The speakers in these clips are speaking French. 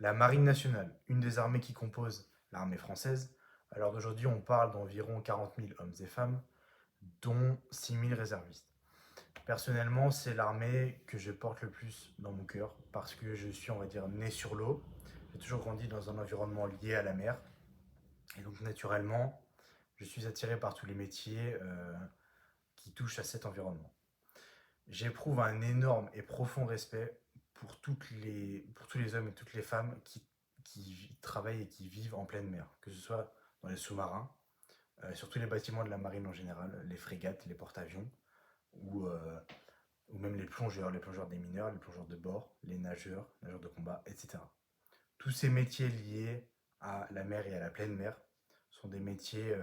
La Marine nationale, une des armées qui composent l'armée française, à l'heure d'aujourd'hui, on parle d'environ 40 000 hommes et femmes, dont 6 000 réservistes. Personnellement, c'est l'armée que je porte le plus dans mon cœur parce que je suis, on va dire, né sur l'eau. J'ai toujours grandi dans un environnement lié à la mer. Et donc, naturellement, je suis attiré par tous les métiers qui touchent à cet environnement. J'éprouve un énorme et profond respect pour tous les hommes et toutes les femmes qui travaillent et qui vivent en pleine mer, que ce soit dans les sous-marins, sur tous les bâtiments de la marine en général, les frégates, les porte-avions, ou, euh, ou même les plongeurs des mineurs, les plongeurs de bord, les nageurs, nageurs de combat, etc. Tous ces métiers liés à la mer et à la pleine mer sont des métiers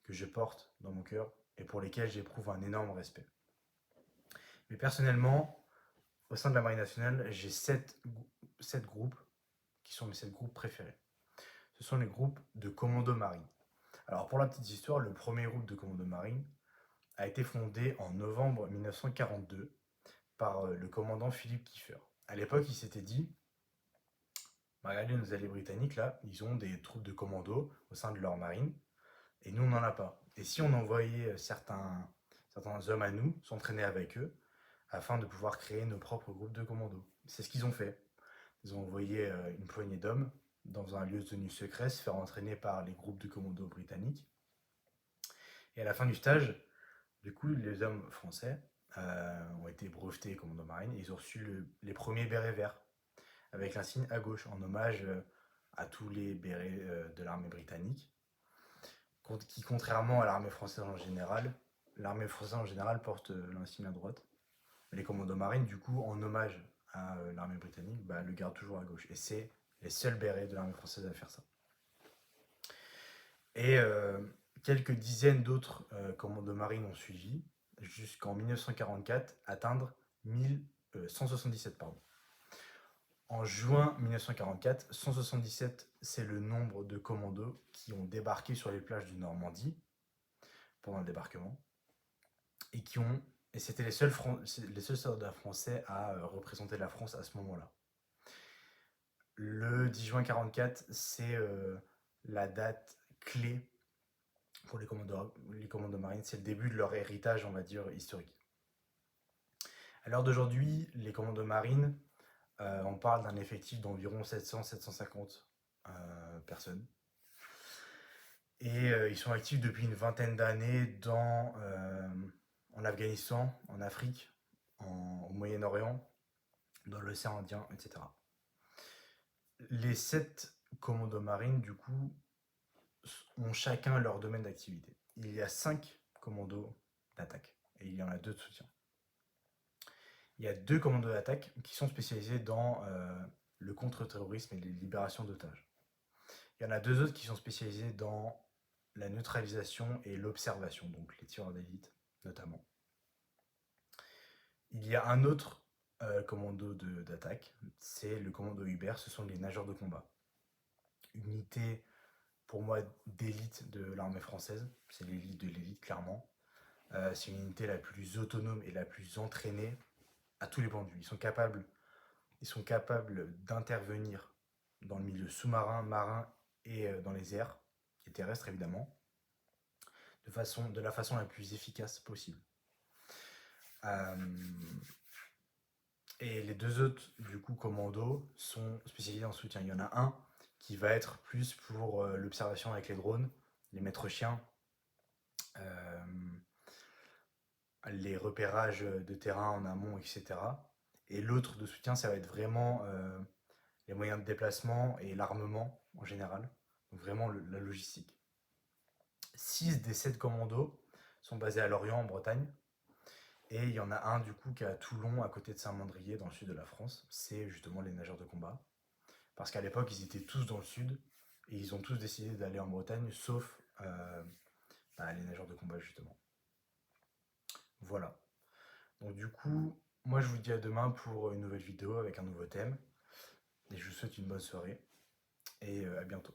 que je porte dans mon cœur et pour lesquels j'éprouve un énorme respect. Mais personnellement, au sein de la Marine nationale, j'ai sept groupes qui sont mes 7 groupes préférés. Ce sont les groupes de commandos marine. Alors pour la petite histoire, le premier groupe de commandos marine a été fondé en novembre 1942 par le commandant Philippe Kiefer. À l'époque, il s'était dit, bah, regardez nos alliés britanniques là, ils ont des troupes de commandos au sein de leur marine, et nous on n'en a pas. Et si on envoyait certains hommes à nous s'entraîner avec eux, afin de pouvoir créer nos propres groupes de commandos. C'est ce qu'ils ont fait. Ils ont envoyé une poignée d'hommes dans un lieu de tenue secret, se faire entraîner par les groupes de commandos britanniques. Et à la fin du stage, du coup, les hommes français ont été brevetés commandos marine et ils ont reçu les premiers bérets verts avec l'insigne à gauche en hommage à tous les bérets de l'armée britannique qui, contrairement à l'armée française en général porte l'insigne à droite. Les commandos marines, du coup, en hommage à l'armée britannique, bah, le gardent toujours à gauche. Et c'est les seuls bérets de l'armée française à faire ça. Et quelques dizaines d'autres commandos marines ont suivi, jusqu'en 1944, atteindre 177. Pardon. En juin 1944, 177, c'est le nombre de commandos qui ont débarqué sur les plages de Normandie pendant le débarquement et c'était les seuls soldats français à représenter la France à ce moment-là. Le 10 juin 1944, c'est la date clé pour les commandos marines. C'est le début de leur héritage, on va dire, historique. À l'heure d'aujourd'hui, les commandos marines, on parle d'un effectif d'environ 700-750 personnes. Et ils sont actifs depuis une vingtaine d'années en Afghanistan, en Afrique, au Moyen-Orient, dans l'océan Indien, etc. Les 7 commandos marines, du coup, ont chacun leur domaine d'activité. Il y a 5 commandos d'attaque et il y en a 2 de soutien. Il y a 2 commandos d'attaque qui sont spécialisés dans le contre-terrorisme et les libérations d'otages. Il y en a 2 autres qui sont spécialisés dans la neutralisation et l'observation, donc les tireurs d'élite notamment. Il y a un autre commando d'attaque, c'est le commando Hubert, ce sont les nageurs de combat. Unité pour moi d'élite de l'armée française, c'est l'élite de l'élite clairement. C'est une unité la plus autonome et la plus entraînée à tous les points de vue. Ils sont capables d'intervenir dans le milieu sous-marin, marin et dans les airs, et terrestres évidemment, de la façon la plus efficace possible. Et les 2 autres, du coup, commandos sont spécialisés en soutien. Il y en a un qui va être plus pour l'observation avec les drones, les maîtres chiens, les repérages de terrain en amont, etc. Et l'autre de soutien, ça va être vraiment les moyens de déplacement et l'armement en général, donc vraiment la logistique. 6 des 7 commandos sont basés à Lorient, en Bretagne, et il y en a un du coup qui est à Toulon, à côté de Saint-Mandrier, dans le sud de la France. C'est justement les nageurs de combat. Parce qu'à l'époque, ils étaient tous dans le sud, et ils ont tous décidé d'aller en Bretagne, sauf les nageurs de combat justement. Voilà. Donc du coup, moi je vous dis à demain pour une nouvelle vidéo avec un nouveau thème. Et je vous souhaite une bonne soirée, et à bientôt.